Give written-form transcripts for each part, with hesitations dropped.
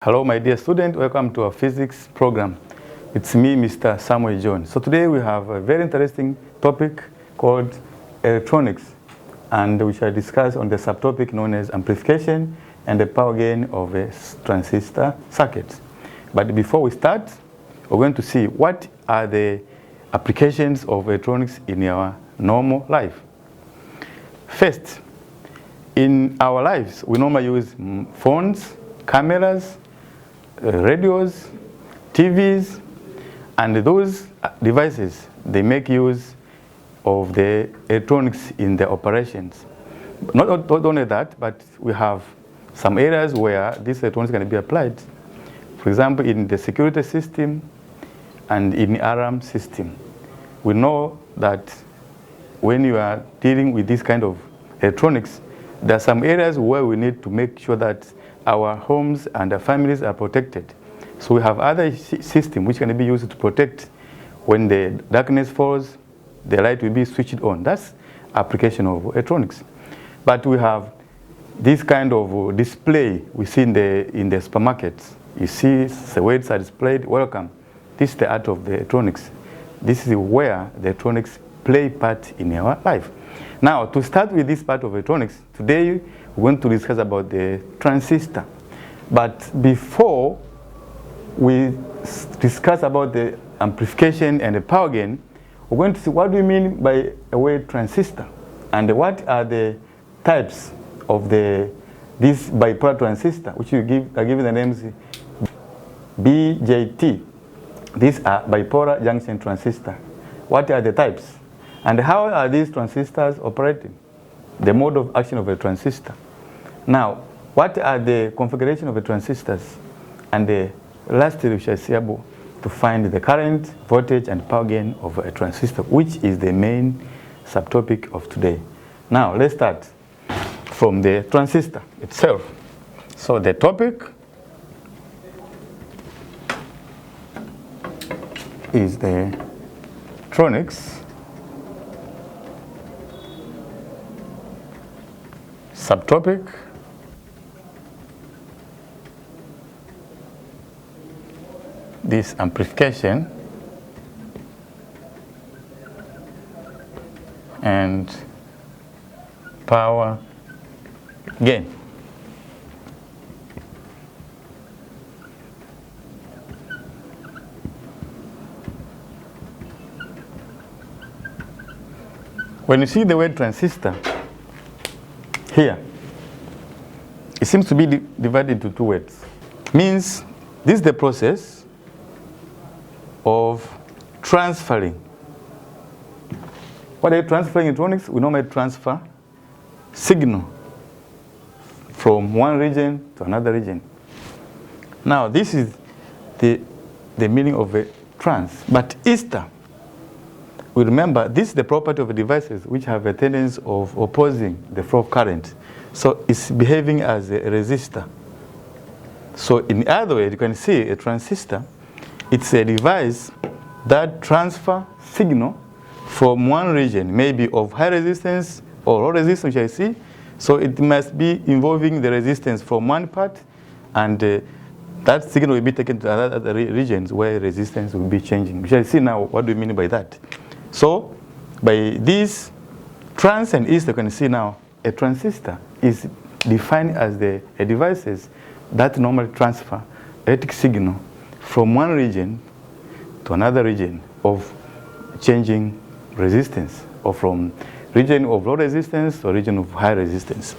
Hello, my dear student. Welcome to our physics program. It's me, Mr. Samuel John. So today we have a very interesting topic called electronics, and we shall discuss on the subtopic known as amplification and the power gain of a transistor circuit. But before we start, we're going to see what are the applications of electronics in our normal life. First, in our lives, we normally use phones, cameras, radios, TVs, and those devices, they make use of the electronics in the operations. Not only that, but we have some areas where this electronics can be applied. For example, in the security system and in the alarm system. We know that when you are dealing with this kind of electronics, there are some areas where we need to make sure that our homes and our families are protected. So we have other systems which can be used to protect when the darkness falls, the light will be switched on. That's application of electronics. But we have this kind of display we see in the supermarkets. You see the words are displayed, welcome. This is the art of the electronics. This is where the electronics play part in our life. Now, to start with this part of electronics, today we're going to discuss about the transistor. But before we discuss about the amplification and the power gain, we're going to see what do we mean by a word transistor and what are the types of this bipolar transistor, which are given the names BJT. These are bipolar junction transistor. What are the types? And how are these transistors operating? The mode of action of a transistor. Now, what are the configuration of the transistors? And lastly, we shall be able to find the current, voltage, and power gain of a transistor, which is the main subtopic of today. Now, let's start from the transistor itself. So the topic is the electronics subtopic this amplification and power gain. When you see the word transistor here, it seems to be divided into two words. Means this is the process of transferring. What are you transferring in electronics? We normally transfer signal from one region to another region. Now, this is the meaning of a trans. But Easter, we remember this is the property of devices which have a tendency of opposing the flow of current. So it's behaving as a resistor. So in other words, you can see a transistor, it's a device that transfers signal from one region, maybe of high resistance or low resistance, which I see. So it must be involving the resistance from one part, and that signal will be taken to other regions where resistance will be changing. We shall see now what do we mean by that. So by this trans and East, you can see now a transistor is defined as a devices that normally transfer electric signal from one region to another region of changing resistance, or from region of low resistance to region of high resistance.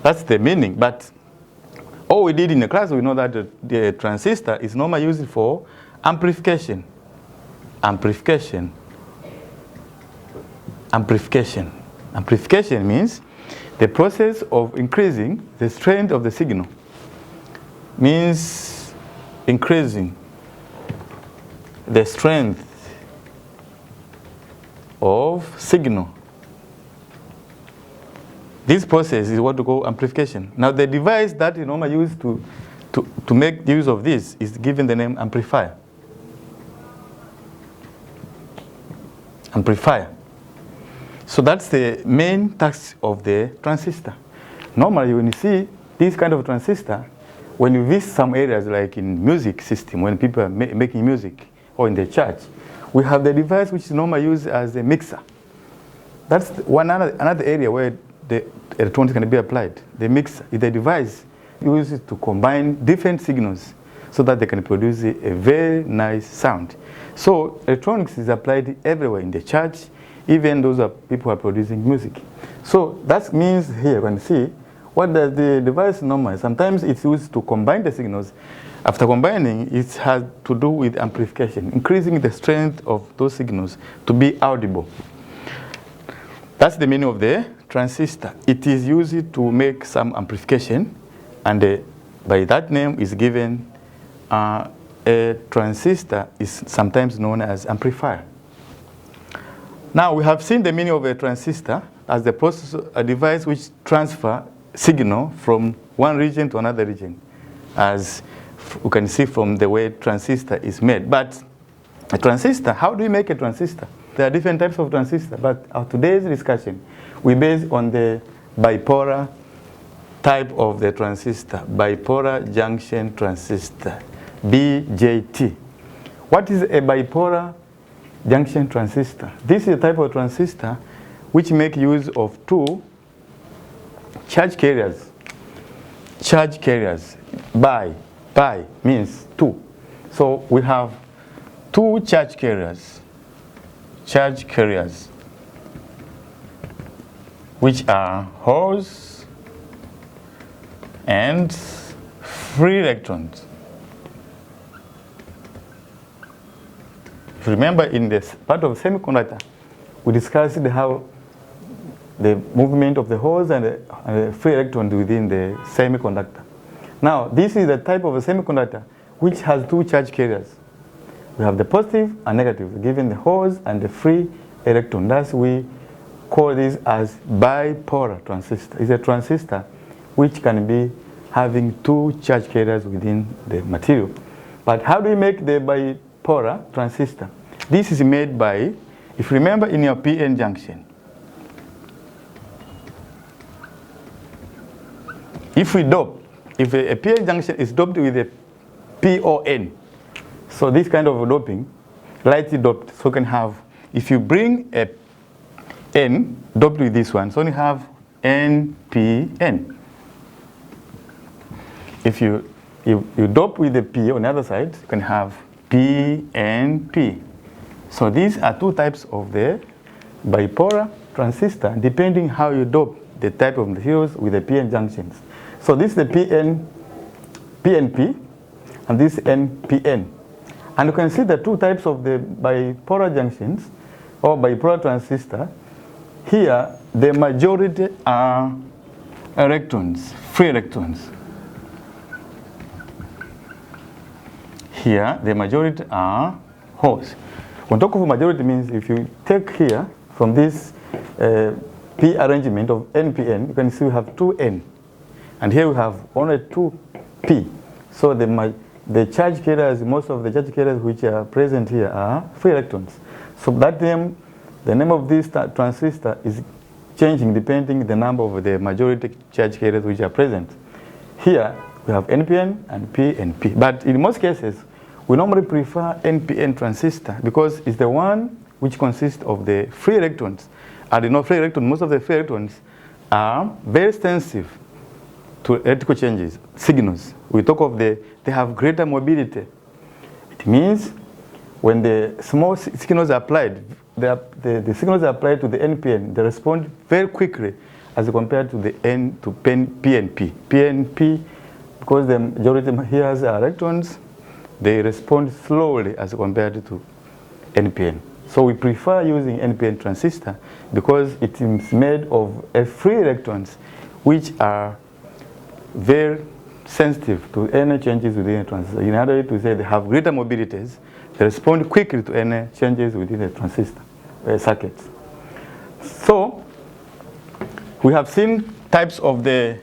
That's the meaning. But all we did in the class, we know that the transistor is normally used for amplification. Amplification means the process of increasing the strength of the signal. Means increasing the strength of signal. This process is what we call amplification. Now, the device that you normally use to make use of this is given the name amplifier. Amplifier. So that's the main task of the transistor. Normally, when you see this kind of transistor, when you visit some areas like in music system, when people are making music, or in the church, we have the device which is normally used as a mixer. That's another area where the electronics can be applied. The mixer is the device used to combine different signals so that they can produce a very nice sound. So electronics is applied everywhere in the church, even those are people who are producing music. So that means here you can see what does the device normally. Sometimes it's used to combine the signals. After combining, it has to do with amplification, increasing the strength of those signals to be audible. That's the meaning of the transistor. It is used to make some amplification, and by that name is given a transistor is sometimes known as amplifier. Now we have seen the meaning of a transistor as the process, a device which transfer signal from one region to another region, as you can see from the way transistor is made. But a transistor, how do you make a transistor? There are different types of transistor, but our today's discussion we base on the bipolar type of the transistor, bipolar junction transistor, BJT. What is a bipolar junction transistor? This is a type of transistor which make use of two charge carriers. Charge carriers, bi means two. So we have two charge carriers, which are holes and free electrons. If you remember, in this part of semiconductor, we discussed how the movement of the holes and the free electrons within the semiconductor. Now, this is the type of a semiconductor which has two charge carriers. We have the positive and negative, given the holes and the free electron. Thus, we call this as bipolar transistor. It's a transistor which can be having two charge carriers within the material. But how do we make the bipolar transistor? This is made by, if you remember in your PN junction, if we dope, if a PN junction is doped with a PON, so this kind of doping, lightly doped, so you can have, if you bring a N doped with this one, so you have NPN. If you dope with the P on the other side, you can have PNP. So these are two types of the bipolar transistor, depending how you dope the type of materials with the PN junctions. So this is the PNP, and this NPN. And you can see the two types of the bipolar junctions, or bipolar transistor. Here, the majority are electrons, free electrons. Here, the majority are holes. When talk of majority means if you take here from this P arrangement of NPN, you can see we have two N. And here we have only two P. So the charge carriers, most of the charge carriers which are present here are free electrons. So that name, the name of this transistor is changing depending the number of the majority charge carriers which are present. Here we have NPN and PNP. But in most cases, we normally prefer NPN transistor because it's the one which consists of the free electrons. And free electrons, most of the free electrons are very sensitive to electrical changes, signals. We talk of they have greater mobility. It means when the small signals are applied, the signals are applied to the NPN, they respond very quickly as compared to the PNP. PNP, because the majority here has electrons, they respond slowly as compared to NPN. So we prefer using NPN transistor because it is made of free electrons which are very sensitive to any changes within a transistor. In other words, to say they have greater mobilities, they respond quickly to any changes within the transistor circuits. So we have seen types of the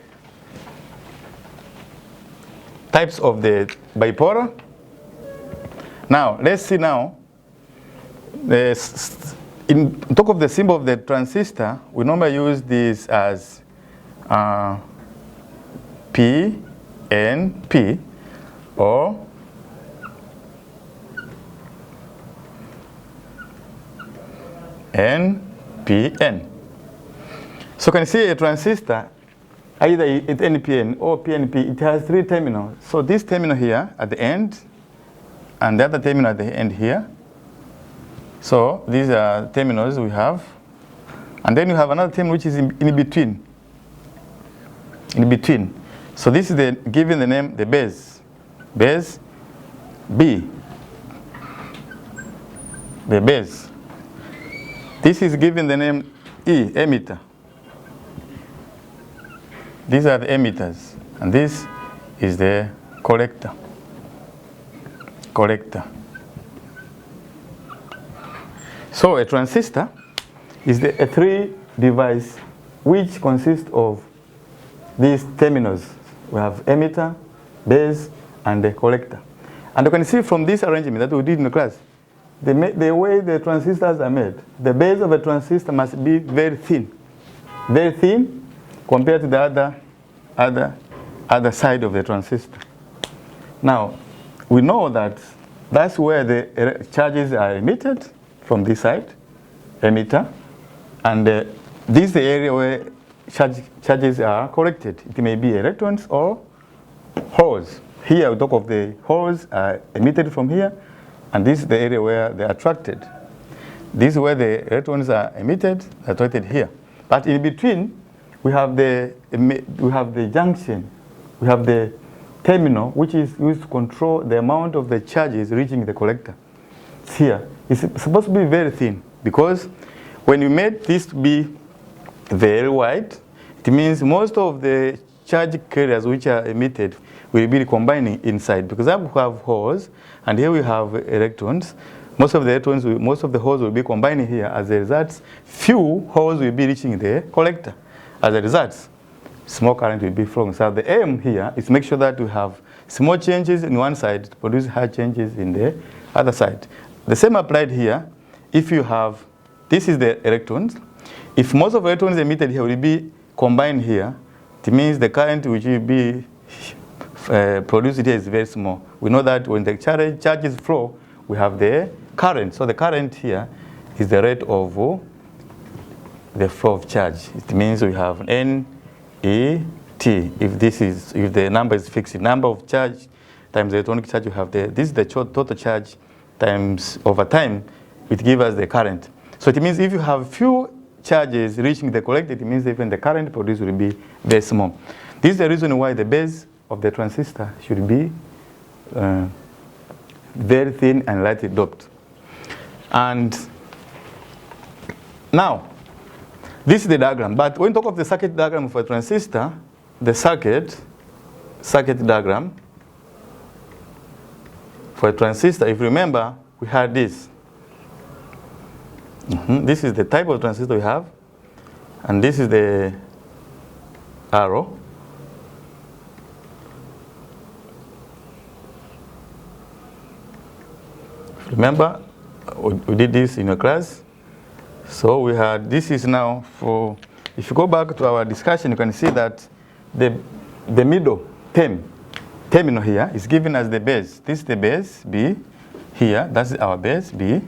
bipolar. Now let's see now. In talk of the symbol of the transistor, we normally use this as P NP or NPN. So can you see a transistor, either it's NPN or PNP, it has 3 terminals. So this terminal here at the end, and the other terminal at the end here. So these are terminals we have. And then you have another terminal which is in between. In between. So this is given the name the base. Base B. The base. This is given the name E, emitter. These are the emitters. And this is the collector. Collector. So a transistor is a 3 device which consists of these terminals. We have emitter, base, and the collector. And you can see from this arrangement that we did in the class, the way the transistors are made, the base of a transistor must be very thin compared to the other side of the transistor. Now, we know that that's where the charges are emitted from this side, emitter, and this is the area where charges are collected. It may be electrons or holes. Here we talk of the holes are emitted from here, and this is the area where they are attracted. This is where the electrons are emitted, attracted here. But in between, we have the junction, we have the terminal, which is used to control the amount of the charges reaching the collector. It's here. It's supposed to be very thin, because when you made this to be very wide, it means most of the charge carriers which are emitted will be combining inside, because here we have holes and here we have electrons. Most of the holes will be combining here. As a result, few holes will be reaching the collector. As a result, small current will be flowing. So the aim here is to make sure that we have small changes in one side to produce high changes in the other side. The same applied here. If you have, this is the electrons. If most of the electrons emitted here will be combined here, it means the current which will be produced here is very small. We know that when the charges flow, we have the current. So the current here is the rate of the flow of charge. It means we have N, E, T. If the number is fixed, number of charge times the electronic charge, you have this is the total charge times over time, it gives us the current. So it means if you have few charges reaching the collector, it means even the current produced will be very small. This is the reason why the base of the transistor should be very thin and lightly doped. And now, this is the diagram. But when you talk of the circuit diagram for a transistor, the circuit diagram for a transistor, if you remember, we had this. This is the type of transistor we have, and this is the arrow. Remember, we did this in your class. So we had, this is now for, if you go back to our discussion, you can see that the middle terminal here is given as the base. This is the base, B, here, that's our base, B.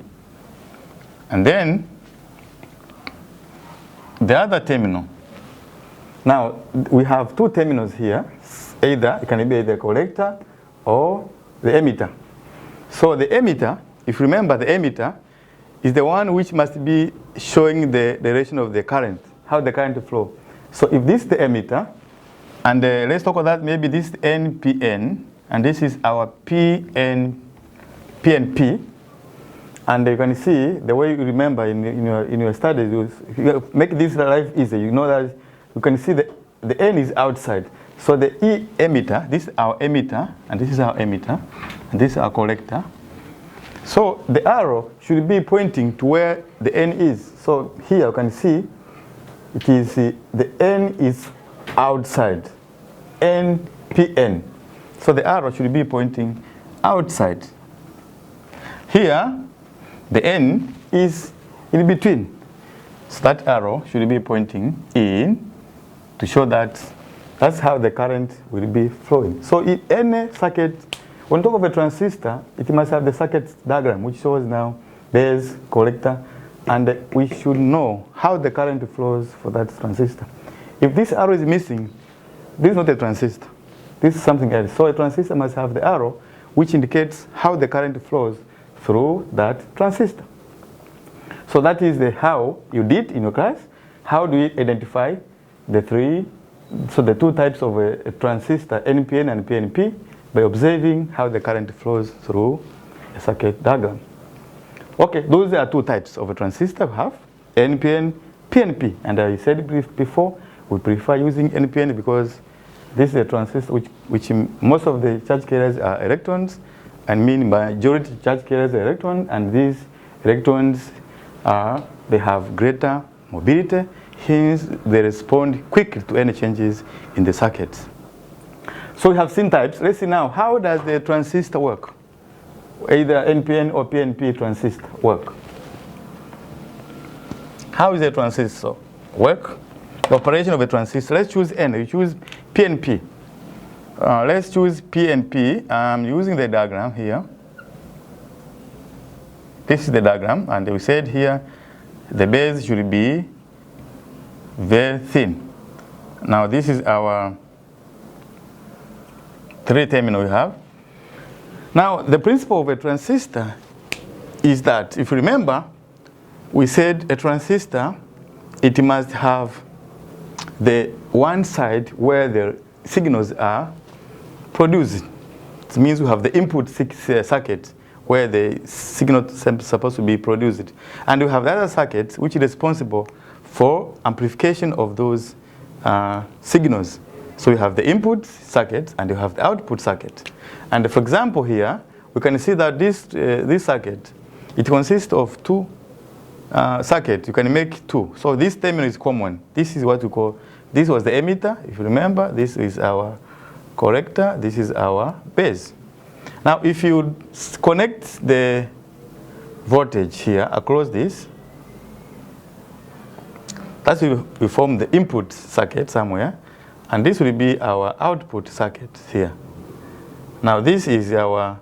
And then, the other terminal. Now, we have 2 terminals here. Either, it can be the collector or the emitter. So the emitter, if you remember, the emitter is the one which must be showing the direction of the current, how the current flow. So if this is the emitter, and let's talk about that, maybe this is NPN, and this is our PNP. And you can see the way you remember in your studies, you make this life easy. You know that you can see the N is outside. So the E emitter, this is our emitter, and this is our emitter, and this is our collector. So the arrow should be pointing to where the N is. So here you can see it is the N is outside, NPN. So the arrow should be pointing outside. Here, the N is in between. So that arrow should be pointing in to show that That's how the current will be flowing. So in any circuit, when we talk of a transistor, it must have the circuit diagram, which shows now base, collector, and we should know how the current flows for that transistor. If this arrow is missing, this is not a transistor. This is something else. So a transistor must have the arrow, which indicates how the current flows through that transistor. So that is the how you did in your class. How do we identify the the two types of a transistor, NPN and PNP, by observing how the current flows through a circuit diagram. Okay, those are two types of a transistor we have, NPN, PNP. And I said before, we prefer using NPN because this is a transistor which most of the charge carriers are electrons, and mean majority charge carriers are electrons, and these electrons they have greater mobility, hence they respond quickly to any changes in the circuits. So we have seen types. Let's see now, how does the transistor work? Either NPN or PNP transistor work. How is a transistor work? The operation of a transistor. Let's choose N. We choose PNP. Let's choose PNP. I'm using the diagram here. This is the diagram, and we said here the base should be very thin. Now this is our 3 terminal we have. Now the principle of a transistor is that, if you remember, we said a transistor, it must have the one side where the signals are produced. It means we have the input circuit where the signal is supposed to be produced. And we have the other circuit which is responsible for amplification of those signals. So we have the input circuit and you have the output circuit. And for example here, we can see that this circuit, it consists of 2 circuits. You can make 2. So this terminal is common. This is what we call, this was the emitter, if you remember. This is our collector. This is our base. Now if you connect the voltage here across this, that will form the input circuit somewhere, and this will be our output circuit here. Now this is our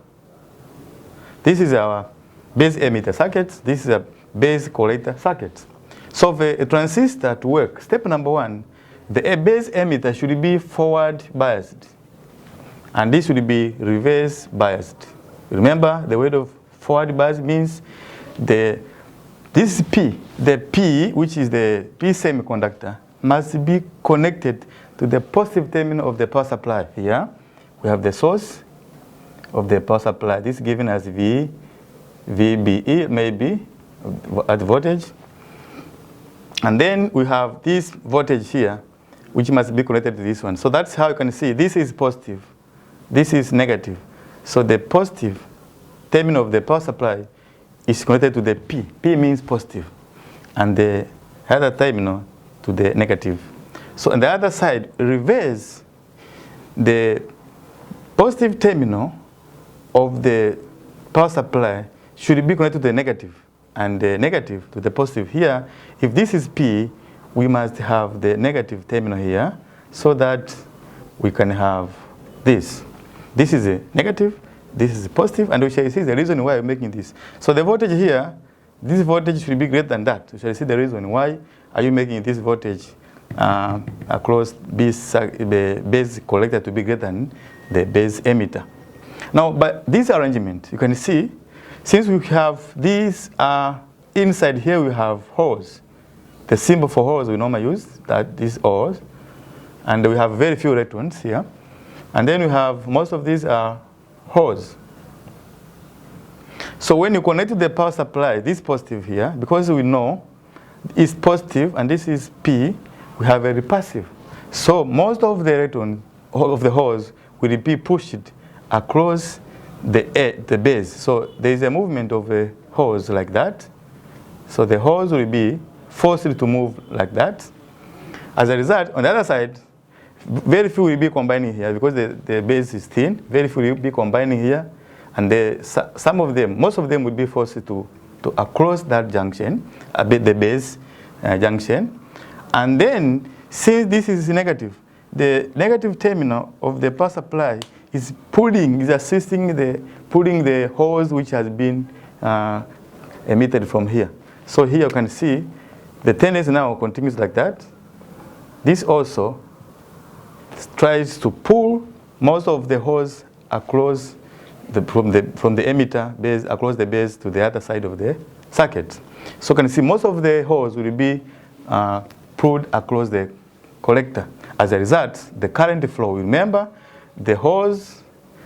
base emitter circuit. This is a base collector circuit. So for a transistor to work, step number 1, the base emitter should be forward biased, and this should be reverse biased. Remember, the word of forward bias means this is P. The P, which is the P semiconductor, must be connected to the positive terminal of the power supply. Here we have the source of the power supply. This is given as VBE, maybe, at voltage. And then we have this voltage here, which must be connected to this one. So that's how you can see this is positive, this is negative. So the positive terminal of the power supply is connected to the P. P means positive, and the other terminal to the negative. So on the other side, reverse, the positive terminal of the power supply should be connected to the negative, and the negative to the positive. Here, if this is P, we must have the negative terminal here, so that we can have this. This is a negative, this is a positive, and we shall see the reason why we're making this. So the voltage here, this voltage should be greater than that. We shall see the reason why are you making this voltage across the base collector to be greater than the base emitter. Now, by this arrangement, you can see, since we have these inside here, we have holes. The symbol for holes we normally use, that is holes, and we have very few electrons here. And then we have, most of these are holes. So when you connect to the power supply, this positive here, because we know it's positive and this is P, we have a repulsive. So most of the electrons, all of the holes, will be pushed across the base. So there is a movement of the holes like that. So the holes will be forced to move like that. As a result, on the other side, very few will be combining here because the base is thin. Very few will be combining here, and some of them, most of them, will be forced to across that junction, the base junction. And then, since this is negative, the negative terminal of the power supply is assisting pulling the hose which has been emitted from here. So here you can see the tendency now continues like that. This also tries to pull most of the hose across from the emitter base across the base to the other side of the circuit. So you can see most of the hose will be pulled across the collector. As a result, the current flow, remember, the hose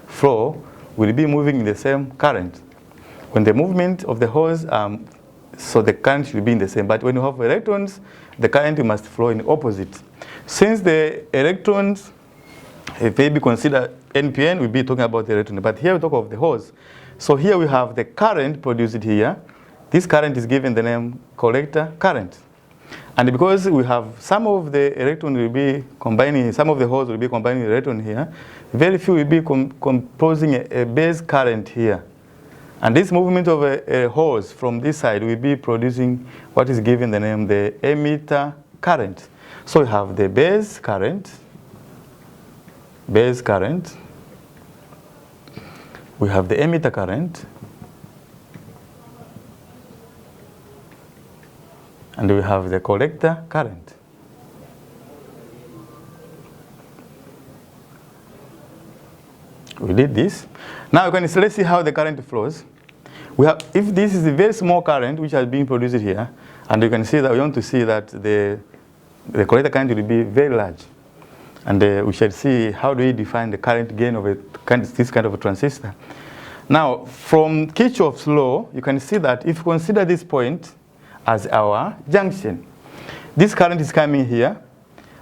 flow will be moving in the same current. When the movement of the hose, so the current should be in the same. But when you have electrons, the current must flow in opposite. Since the electrons, if they be considered NPN, we'll be talking about the electron. But here we talk of the hose. So here we have the current produced here. This current is given the name collector current. And because we have some of the electron will be combining, some of the holes will be combining the electron here, very few will be composing a base current here. And this movement of a hose from this side will be producing what is given the name the emitter current. So we have the base current, we have the emitter current, and we have the collector current. We did this. Now let's see how the current flows. We have, if this is a very small current which has been produced here, and you can see that we want to see that the collector current will be very large. And we shall see how do we define the current gain of this kind of a transistor. Now, from Kirchhoff's law, you can see that if you consider this point as our junction, this current is coming here,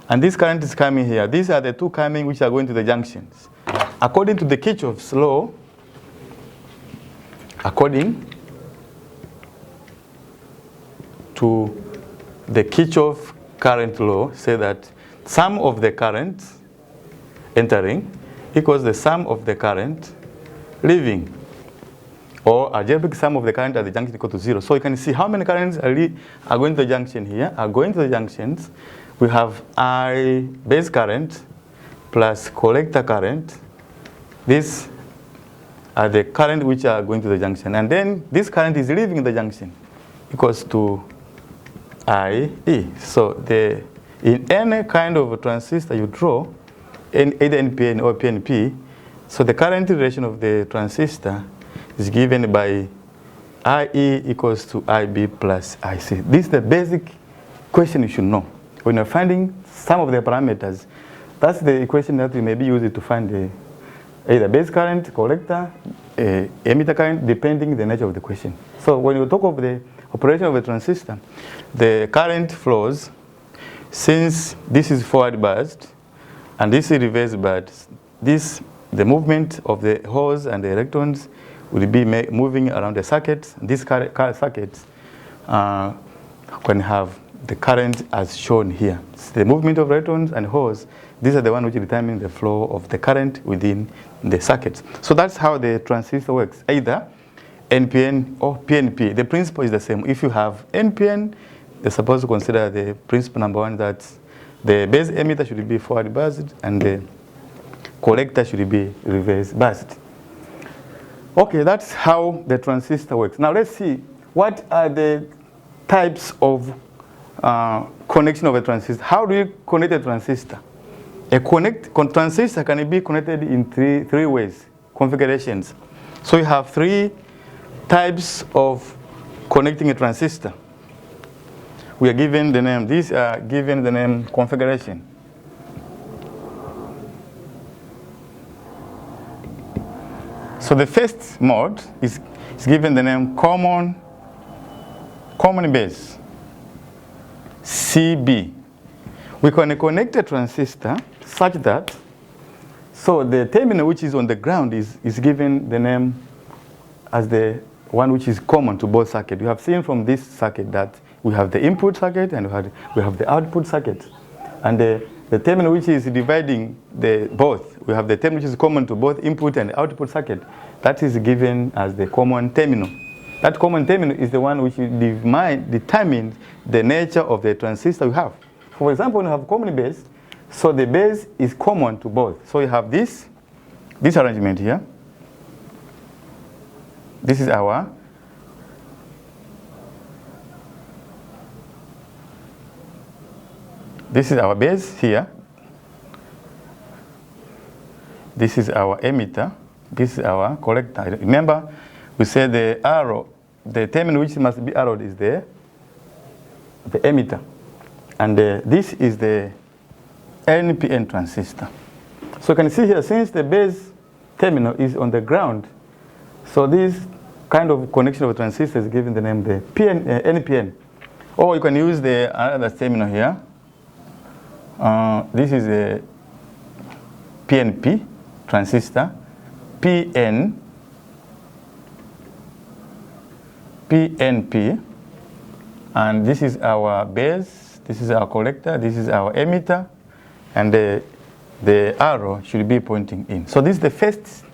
and this current is coming here. These are the two coming which are going to the junctions. According to the Kirchhoff's law, according to the Kirchhoff current law, say that sum of the current entering equals the sum of the current leaving, or algebraic sum of the current at the junction equal to 0. So you can see how many currents are going to the junction here, are going to the junctions. We have I base current plus collector current. These are the current which are going to the junction. And then this current is leaving the junction equals to IE. So in any kind of a transistor you draw, either NPN or PNP, so the current relation of the transistor is given by IE equals to IB plus IC. This is the basic question you should know. When you're finding some of the parameters, that's the equation that we may be using to find the either base current, collector, emitter current, depending the nature of the question. So when you talk of the operation of a transistor, the current flows, since this is forward biased and this is reverse biased, the movement of the holes and the electrons will be moving around the circuit. This circuit can have the current as shown here. So the movement of electrons and holes, these are the ones which determine the flow of the current within the circuit. So that's how the transistor works, either NPN or PNP. The principle is the same. If you have NPN, they're supposed to consider the principle number one, that the base emitter should be forward biased and the collector should be reverse biased. Okay, that's how the transistor works. Now let's see what are the types of connection of a transistor. How do you connect a transistor? A transistor can be connected in three ways, configurations. So you have three types of connecting a transistor. We are given the name, these are given the name configuration. So the first mode is given the name common base, CB. We can connect a transistor such that, so the terminal which is on the ground is given the name as the one which is common to both circuits. You have seen from this circuit that we have the input circuit and we have the output circuit. And the terminal which is dividing both, we have the terminal which is common to both input and output circuit. That is given as the common terminal. That common terminal is the one which determines the nature of the transistor we have. For example, when you have common base, So the base is common to both. So you have this arrangement here. This is our base here. This is our emitter. This is our collector. Remember, we said the arrow, the terminal which must be arrowed is the emitter. And this is the NPN transistor. So you can see here, since the base terminal is on the ground, so this kind of connection of a transistor is given the name the NPN. Or you can use the other terminal here. This is a PNP transistor, PNP, and this is our base, this is our collector, this is our emitter, and the arrow should be pointing in. So this is the first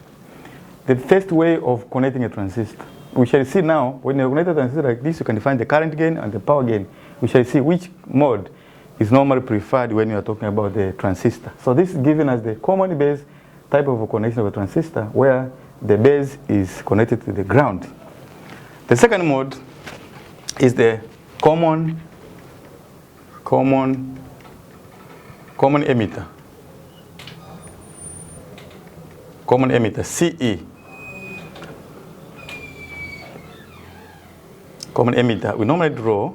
way of connecting a transistor. We shall see now, when you connect a transistor like this, you can define the current gain and the power gain. We shall see which mode is normally preferred when you are talking about the transistor. So this is given as the common base type of a connection of a transistor, where the base is connected to the ground. The second mode is the common emitter. Common emitter, CE. Common emitter. We normally draw.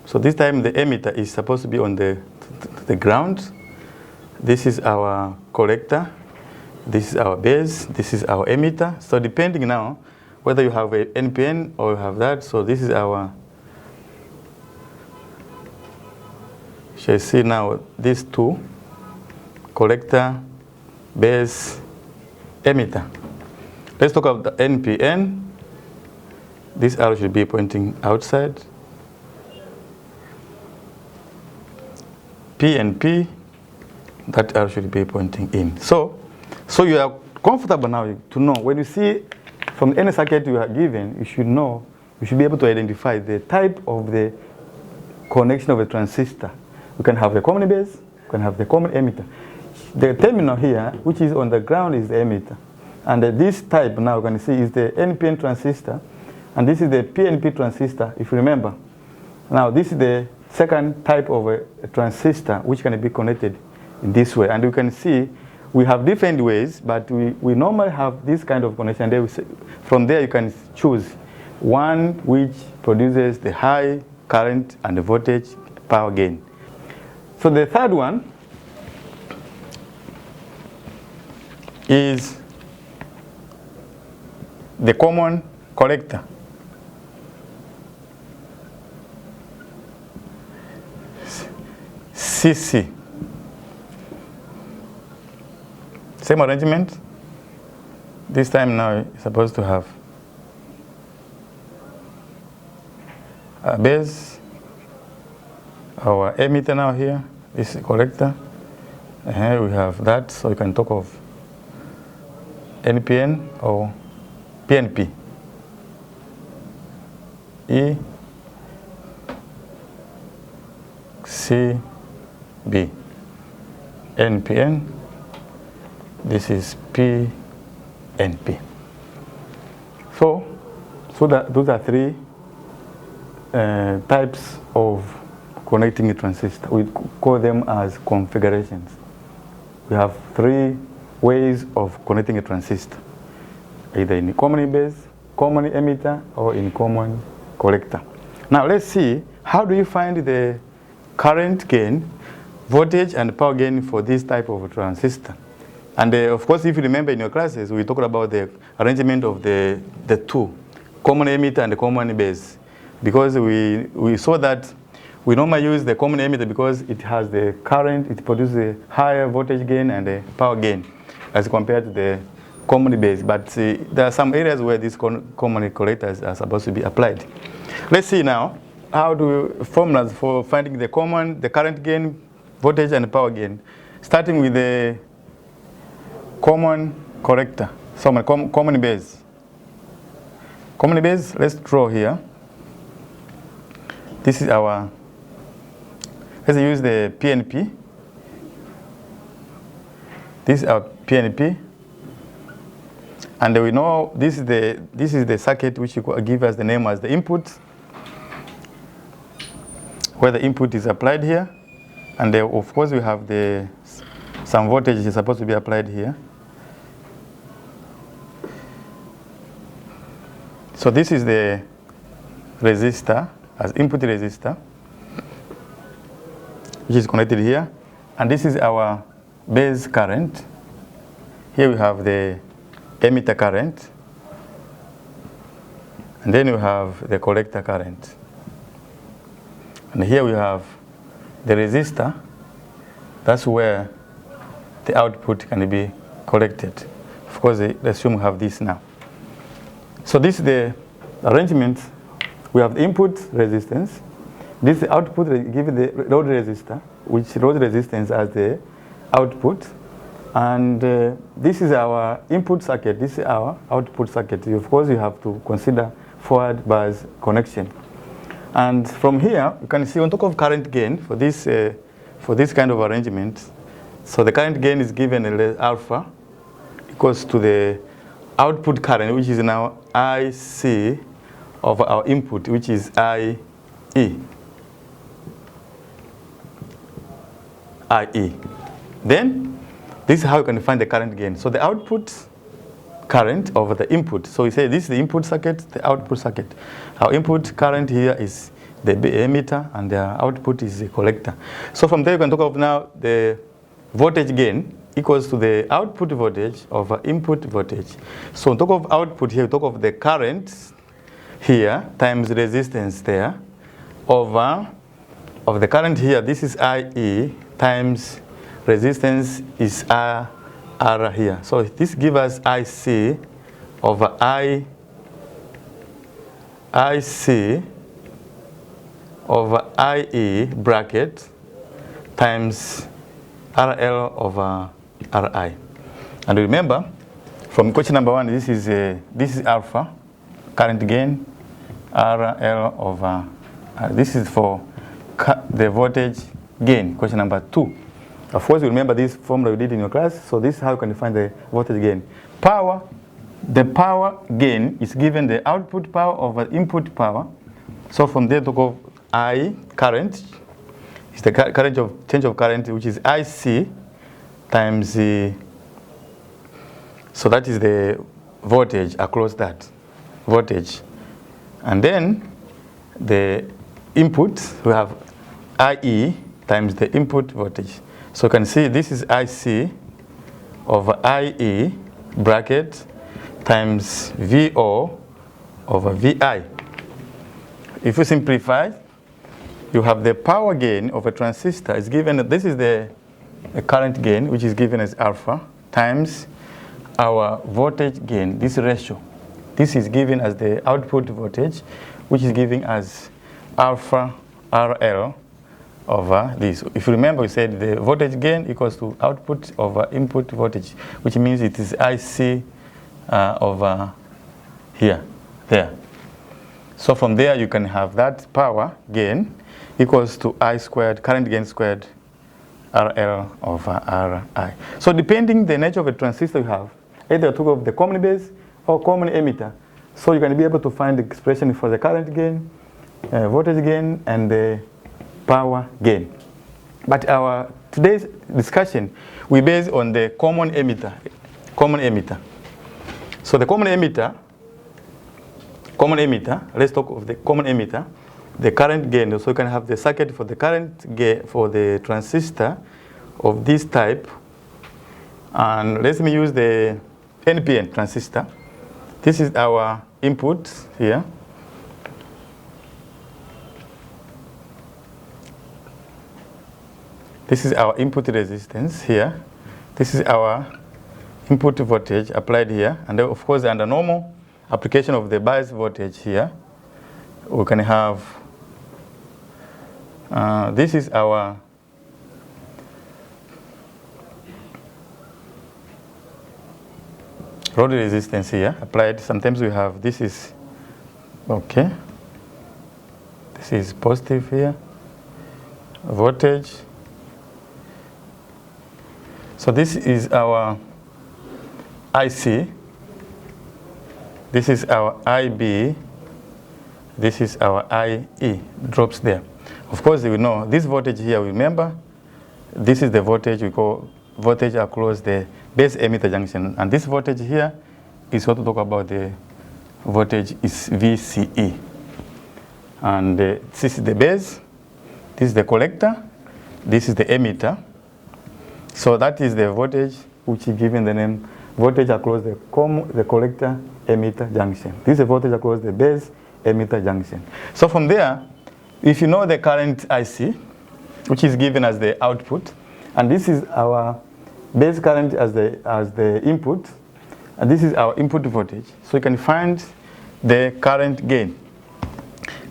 So this time the emitter is supposed to be on the ground. This is our collector. This is our base. This is our emitter. So depending now whether you have a NPN or you have that, so this is our, shall see now these two, collector, base, emitter. Let's talk about the NPN. This arrow should be pointing outside. PNP, that arrow should be pointing in. So you are comfortable now to know when you see from any circuit you are given, you should know, you should be able to identify the type of the connection of a transistor. You can have the common base, you can have the common emitter. The terminal here, which is on the ground, is the emitter. And this type now you can see is the NPN transistor, and this is the PNP transistor, if you remember. Now this is the second type of a transistor which can be connected in this way. And you can see we have different ways, but we normally have this kind of connection. From there you can choose one which produces the high current and the voltage power gain. So the third one is the common collector. CC. Same arrangement. This time now it's supposed to have a base, our emitter now here, this is collector. And here we have that, so you can talk of NPN or PNP. E, C, B. NPN, this is PNP. So those are three types of connecting a transistor. We call them as configurations. We have three ways of connecting a transistor, either in common base, common emitter, or in common collector. Now let's see, how do you find the current gain, voltage and power gain for this type of transistor? And of course, if you remember in your classes, we talked about the arrangement of the two, common emitter and the common base. Because we saw that we normally use the common emitter because it has the current, it produces a higher voltage gain and a power gain as compared to the common base. But there are some areas where these common collectors are supposed to be applied. Let's see now how do formulas for finding the current gain, voltage and power gain, starting with the common collector, so common base. Common base, let's draw here. This is our, let's use the PNP. This is our PNP. And we know this is the circuit which you give us the name as the input, where the input is applied here. And of course we have some voltage is supposed to be applied here. So this is the resistor as input resistor, which is connected here. And this is our base current. Here we have the emitter current. And then we have the collector current. And here we have the resistor. That's where the output can be collected. Of course, let's assume we have this now. So this is the arrangement. We have the input resistance. This is the output given the load resistor, which load resistance as the output. And this is our input circuit. This is our output circuit. Of course, you have to consider forward bias connection. And from here, you can see on top of current gain for this kind of arrangement. So the current gain is given alpha equals to the output current, which is now IC of our input, which is IE. Then this is how you can find the current gain. So the output current over the input. So we say this is the input circuit, the output circuit. Our input current here is the emitter, and the output is the collector. So from there you can talk of now the voltage gain equals to the output voltage over input voltage. So on top of output here, we talk of the current here times resistance there over of the current here. This is IE times resistance is R here. So this gives us IC over IC over IE bracket times RL over RI. And remember, from question number 1, this is alpha, current gain, RL over, this is for the voltage gain, question number 2. Of course, you remember this formula you did in your class, so this is how you can find the voltage gain. Power, the power gain is given the output power over input power. So from there to go I, current, is the current of change of current, which is IC times the, so that is the voltage across that voltage. And then the input, we have IE times the input voltage. So you can see this is IC over IE bracket times VO over VI. If you simplify, you have the power gain of a transistor is given, this is the current gain, which is given as alpha, times our voltage gain, this ratio. This is given as the output voltage, which is given as alpha RL over this. If you remember, we said the voltage gain equals to output over input voltage, which means it is IC over here, there. So from there, you can have that power gain equals to I squared, current gain squared, RL over RI. So depending the nature of a transistor you have, either talk of the common base or common emitter. So you can be able to find the expression for the current gain, voltage gain, and the power gain. But our today's discussion, we base on the common emitter. So the common emitter, let's talk of the common emitter, the current gain. So you can have the circuit for the current gain for the transistor of this type. And let me use the NPN transistor. This is our input here. This is our input resistance here. This is our input voltage applied here. And then of course, under normal application of the bias voltage here, we can have, this is our load resistance here applied. Sometimes we have, this is, okay, this is positive here, voltage. So this is our IC, this is our IB, this is our IE, drops there. Of course, you know this voltage here, remember, this is the voltage we call voltage across the base emitter junction. And this voltage here is what we talk about, the voltage is VCE. And this is the base, this is the collector, this is the emitter. So that is the voltage which is given the name voltage across the collector emitter junction. This is the voltage across the base emitter junction. So from there, if you know the current IC, which is given as the output, and this is our base current as the input, and this is our input voltage. So you can find the current gain.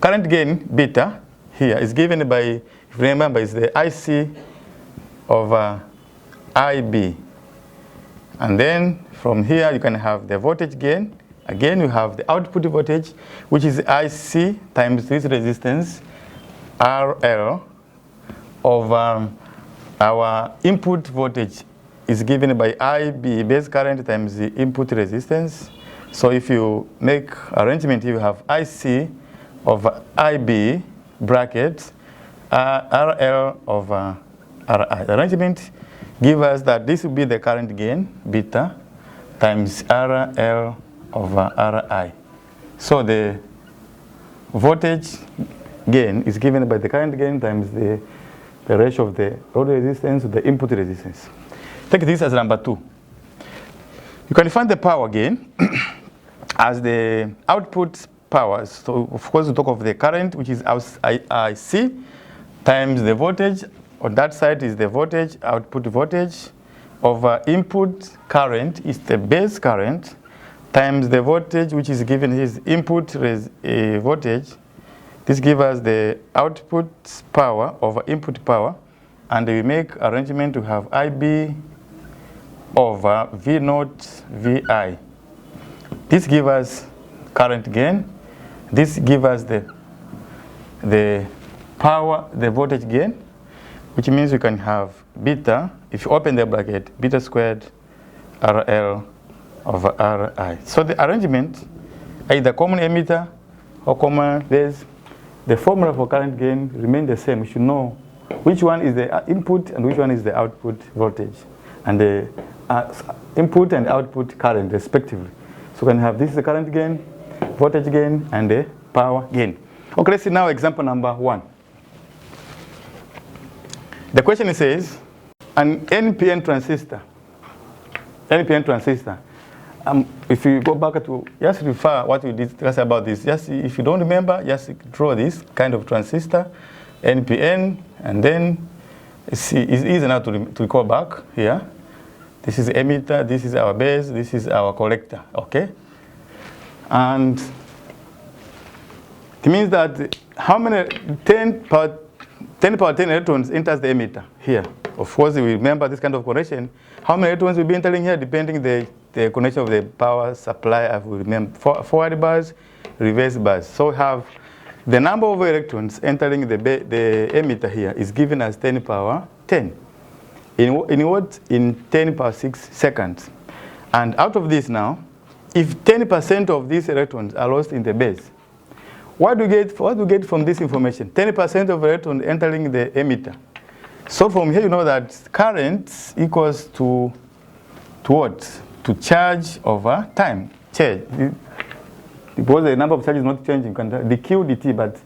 Current gain, beta, here is given by, if you remember, is the IC over IB. And then from here you can have the voltage gain. Again, you have the output voltage, which is IC times this resistance, RL, over our input voltage is given by IB, base current, times the input resistance. So if you make arrangement, you have IC over IB bracket RL over RI. The arrangement gives us that this will be the current gain, beta, times RL over RI. So the voltage gain is given by the current gain times the ratio of the load resistance to the input resistance. Take this as number 2. You can find the power gain as the output power. So of course we talk of the current, which is IC, times the voltage. On that side is the voltage, output voltage, over input current is the base current, times the voltage, which is given his input voltage. This gives us the output power over input power, and we make arrangement to have IB over V naught VI. This gives us current gain. This gives us the power, the voltage gain, which means we can have beta, if you open the bracket, beta squared RL over RI. So the arrangement, either common emitter or common base, the formula for current gain remain the same. We should know which one is the input and which one is the output voltage, and the input and output current respectively. So we can have this is the current gain, voltage gain, and the power gain. Okay, let's see now example number 1. The question says, an NPN transistor. If you go back to, just refer what we discussed about this. Just if you don't remember, just draw this kind of transistor, NPN, and then see, it's easy now to recall back here. This is emitter, this is our base, this is our collector, okay? And it means that how many 10 power 10 electrons enters the emitter here. Of course, we remember this kind of connection. How many electrons will be entering here depending the connection of the power supply. I will remember forward bars, reverse bars. So we have the number of electrons entering the emitter here is given as 10 power 10. In what? In 10 power 6 seconds. And out of this now, if 10% of these electrons are lost in the base, what do you get from this information? 10% of electrons entering the emitter. So from here you know that current equals to what? To charge over time. Charge. Because the number of charges is not changing. The Q dt, but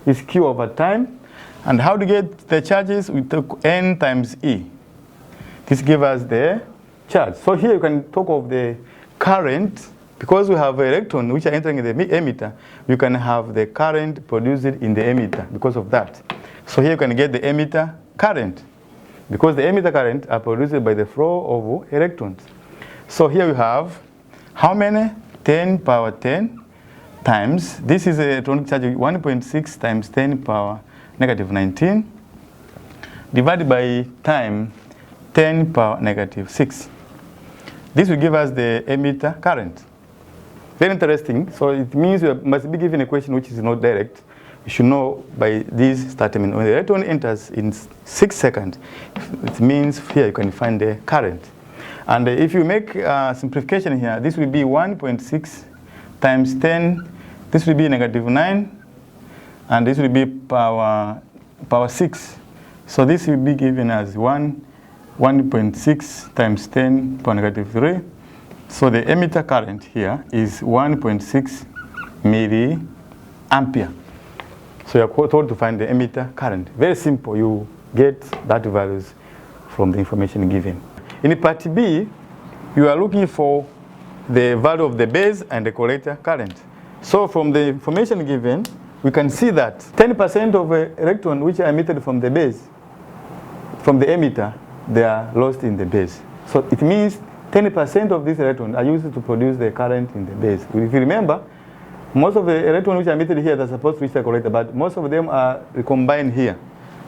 it's Q over time. And how to get the charges? We took N times E. This gives us the charge. So here you can talk of the current. Because we have electrons which are entering the emitter, you can have the current produced in the emitter because of that. So here you can get the emitter current, because the emitter current are produced by the flow of electrons. So here we have how many? 10 power 10 times, this is a electronic charge 1.6 times 10 power negative 19 divided by time 10 power negative 6. This will give us the emitter current. Very interesting. So it means we must be given a question which is not direct. you should know by this statement. When the electron enters in 6 seconds, it means here you can find the current. And if you make simplification here, this will be 1.6 times 10. This will be -9, and this will be power 6. So this will be given as 1.6 times 10 power -3. So the emitter current here is 1.6 milliampere. So you're told to find the emitter current. Very simple. You get that values from the information given. In part B, you are looking for the value of the base and the collector current. So from the information given, we can see that 10% of electrons which are emitted from the base, from the emitter, they are lost in the base. So it means 10% of these electrons are used to produce the current in the base. If you remember, most of the electrons which are emitted here are supposed to reach the collector, but most of them are recombined here.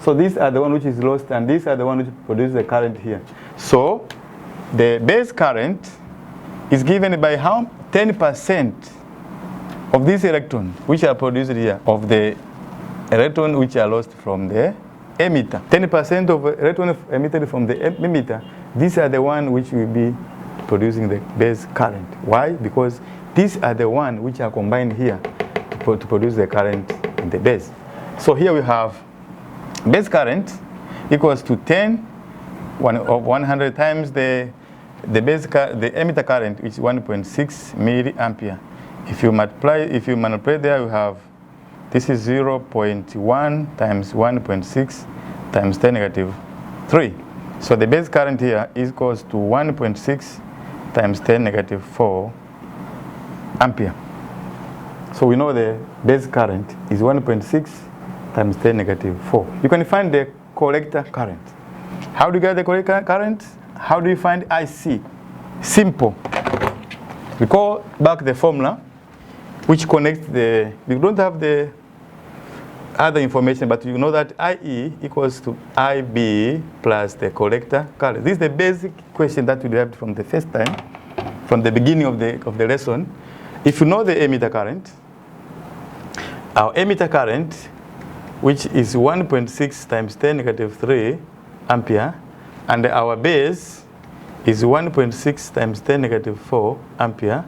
So these are the one which is lost, and these are the one which produce the current here. So the base current is given by how? 10% of these electrons which are produced here of the electrons which are lost from the emitter. 10% of electrons emitted from the emitter, these are the one which will be producing the base current. Why? Because these are the one which are combined here to produce the current in the base. So here we have base current equals to 100 times the emitter current, which is 1.6 milliampere. If you multiply there, you have, this is 0.1 times 1.6 times 10 -3. So the base current here is equals to 1.6 times 10 4 ampere. So we know the base current is 1.6 times 10 4. You can find the collector current. How do you get the collector current? How do you find IC? Simple. Recall back the formula which connects the, you don't have the other information, but you know that IE equals to IB plus the collector current. This is the basic question that we derived from the first time, from the beginning of the lesson. If you know the emitter current, our emitter current, which is 1.6 times 10 3 ampere, and our base is 1.6 times 10 4 ampere,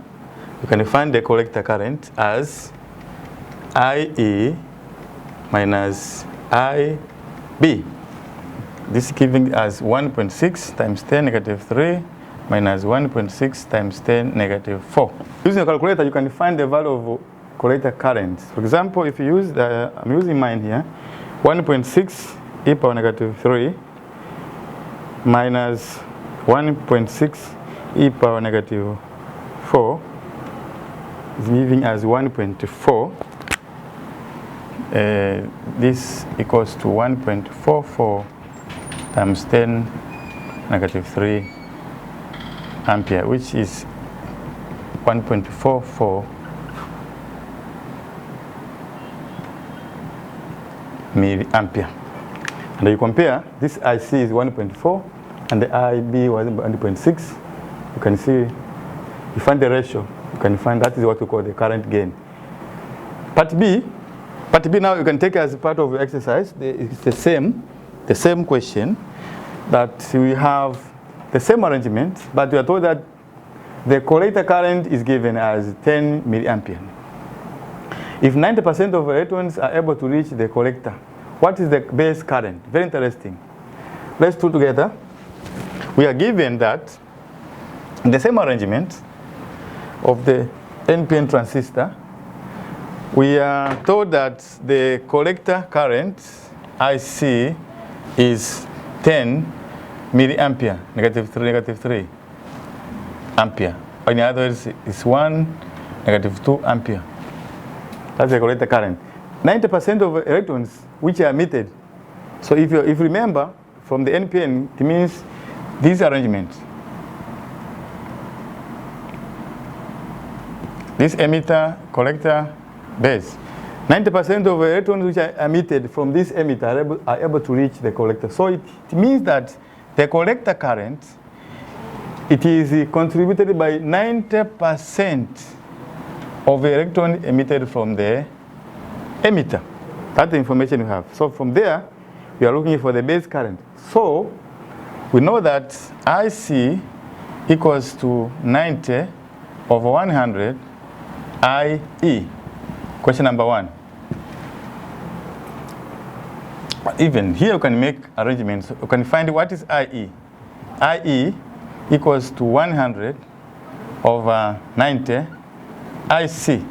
you can find the collector current as IE minus IB. This is giving us 1.6 times 10 3 minus 1.6 times 10 4. Using a calculator, you can find the value of collector current. For example, if you use I'm using mine here, 1.6 e power -3 minus 1.6 e power -4 is giving us 1.4. This equals to 1.44 times 10 -3 ampere, which is 1.44 milliampere. And you compare, this IC is 1.4 and the IB was 1.6. You can see, you find the ratio. You can find that is what we call the current gain. Part B now you can take as part of the exercise. It's the same question, that we have the same arrangement, but we are told that the collector current is given as 10 milliampere. If 90% of electrons are able to reach the collector, what is the base current? Very interesting. Let's do together. We are given that in the same arrangement of the NPN transistor, we are told that the collector current, IC, is 10 milliampere, -3 ampere. In other words, it's 1 -2 ampere. That's the collector current. 90% of electrons which are emitted. So if you remember from the NPN, it means these arrangements. This emitter, collector, base. 90% of electrons which are emitted from this emitter are able to reach the collector. So it means that the collector current, it is contributed by 90% of the electron emitted from the emitter. That's the information we have. So from there, we are looking for the base current. So we know that IC equals to 90 over 100 IE. Question number 1. Even here you can make arrangements. You can find what is IE. IE equals to 100 over 90 IC.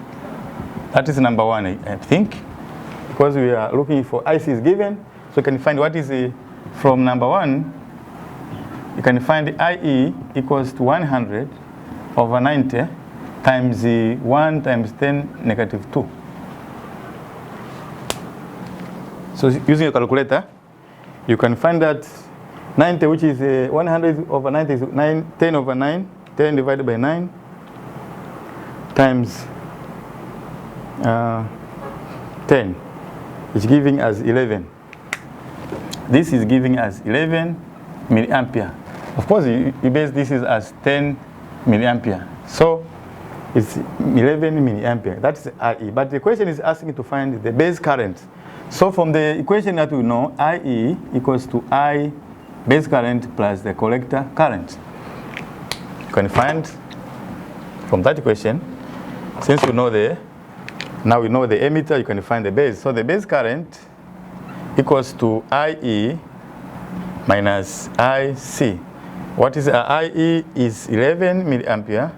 That is number 1, I think. Because we are looking for IC is given, so you can find what is from number 1. You can find IE equals to 100 over 90 times 1 times 10 negative 2. So using a calculator, you can find that 90, which is 100 over 90 is 10 over 9, 10 divided by 9 times 10 is giving us 11. This is giving us 11 milliampere. Of course, you base this is as 10 milliampere. So it's 11 milliampere. That's IE. But the question is asking to find the base current. So from the equation that we know, IE equals to I base current plus the collector current. You can find from that equation, since we know now we know the emitter, you can find the base. So the base current equals to IE minus IC. What is IE is 11 milliampere.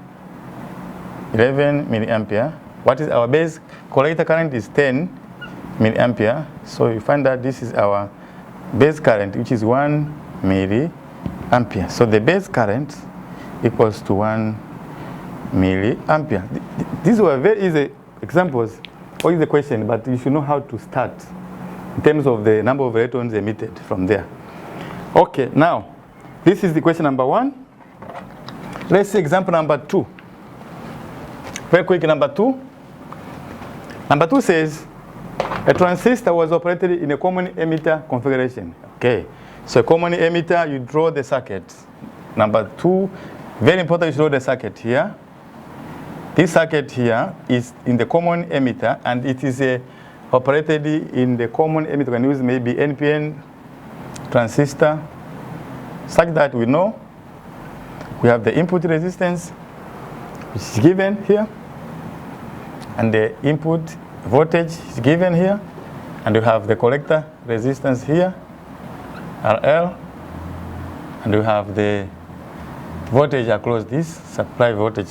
11 milliampere. What is our base collector current is 10 milliampere. So you find that this is our base current, which is 1 milliampere. So the base current equals to 1 milliampere. These were very easy examples or the question, but you should know how to start in terms of the number of electrons emitted from there. Okay, now this is the question number 1. Let's see example number 2. Very quick, number 2. Number 2 says a transistor was operated in a common emitter configuration. Okay, so a common emitter, you draw the circuit. Number 2, very important, you draw the circuit here. This circuit here is in the common emitter, and it is operated in the common emitter. You can use maybe NPN transistor, such that we know we have the input resistance, which is given here, and the input voltage is given here, and you have the collector resistance here, RL, and you have the voltage across this, supply voltage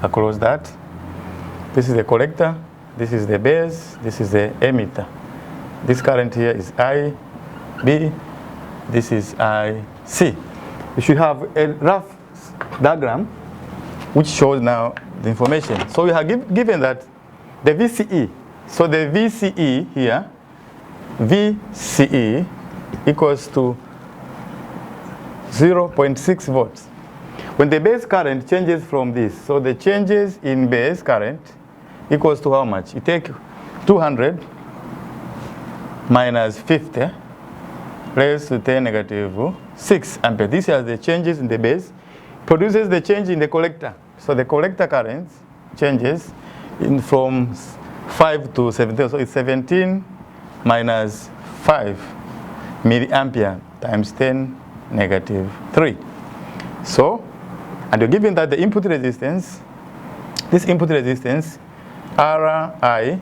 across that. This is the collector, this is the base, this is the emitter. This current here is IB, this is IC. You should have a rough diagram which shows now the information. So we have given that the VCE, so the VCE here, VCE equals to 0.6 volts. When the base current changes from this, so the changes in base current equals to how much? You take 200 minus 50 raised to 10 negative 6 ampere. This is the changes in the base, produces the change in the collector. So the collector current changes from 5 to 17. So it's 17 minus 5 milliampere times 10 negative 3. So, and you're given that the input resistance, this input resistance, Ri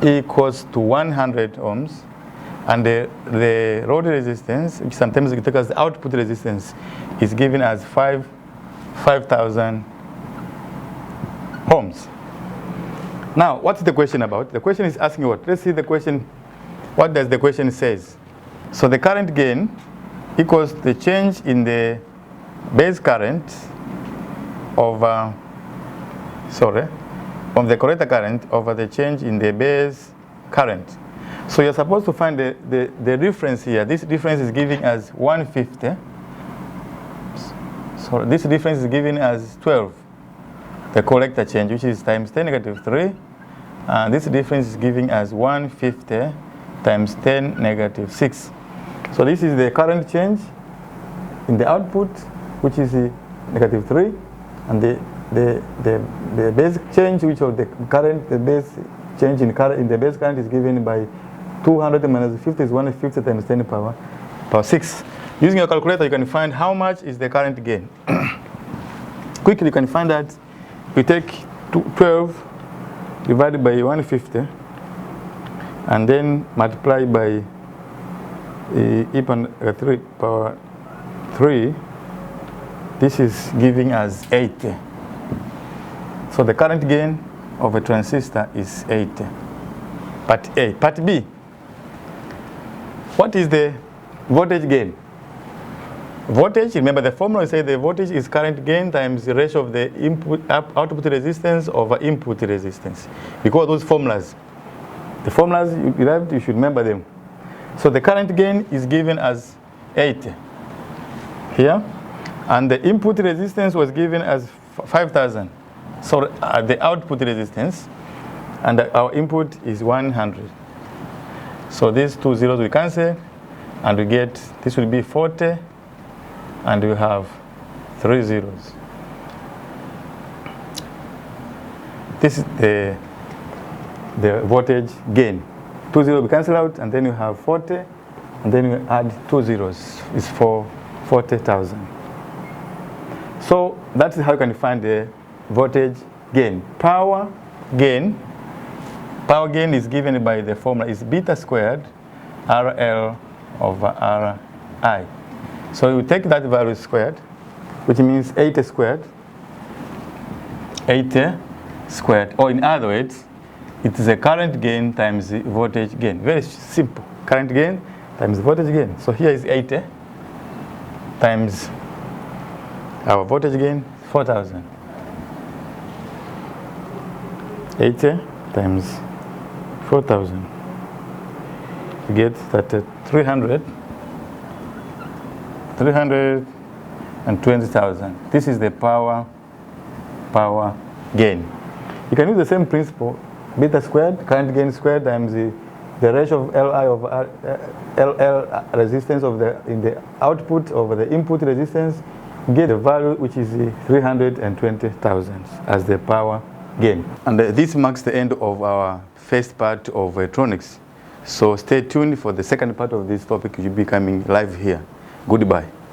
equals to 100 ohms, and the load resistance, which sometimes we take as the output resistance, is given as 5,000 ohms. Now, what's the question about? The question is asking what? Let's see the question. What does the question says? So the current gain equals the change in the base current over, from the collector current over the change in the base current. So you're supposed to find the difference here. This difference is giving us 150. So this difference is giving us 12. The collector change, which is times 10 negative 3. And this difference is giving us 150 times 10 negative 6. So this is the current change in the output, which is negative 3. And the base change, which of the current, the base change in the base current is given by 200 minus 50 is 150 times 10 power 6. Using your calculator, you can find how much is the current gain. Quickly, you can find that we take 12 divided by 150 and then multiply by e upon 3 power 3. This is giving us 80. So the current gain of a transistor is 80. Part A. Part B. What is the voltage gain? Voltage, remember the formula says the voltage is current gain times the ratio of the output resistance over input resistance. Because those formulas, the formulas you derived, you should remember them. So the current gain is given as 80 here, and the input resistance was given as 5,000. So the output resistance, and our input is 100. So these two zeros we cancel, and we get, this will be 40, and we have 3 zeros. This is the voltage gain. 2 zeros we cancel out, and then you have 40, and then you add 2 zeros. It's for 40,000. So that's how you can find the voltage gain. Power gain is given by the formula is beta squared RL over RI. So you take that value squared, which means 80 squared. 80 squared, or in other words, it is a current gain times the voltage gain. Very simple. Current gain times voltage gain. So here is 80 times our voltage gain, 4,000. 80 times 4,000. You get that 320,000. This is the power gain. You can use the same principle, beta squared, current gain squared times the ratio of Li over LL resistance of in the output over the input resistance. Get a value which is 320,000 as the power gain. And this marks the end of our first part of electronics. So stay tuned for the second part of this topic, which will be coming live here. Goodbye.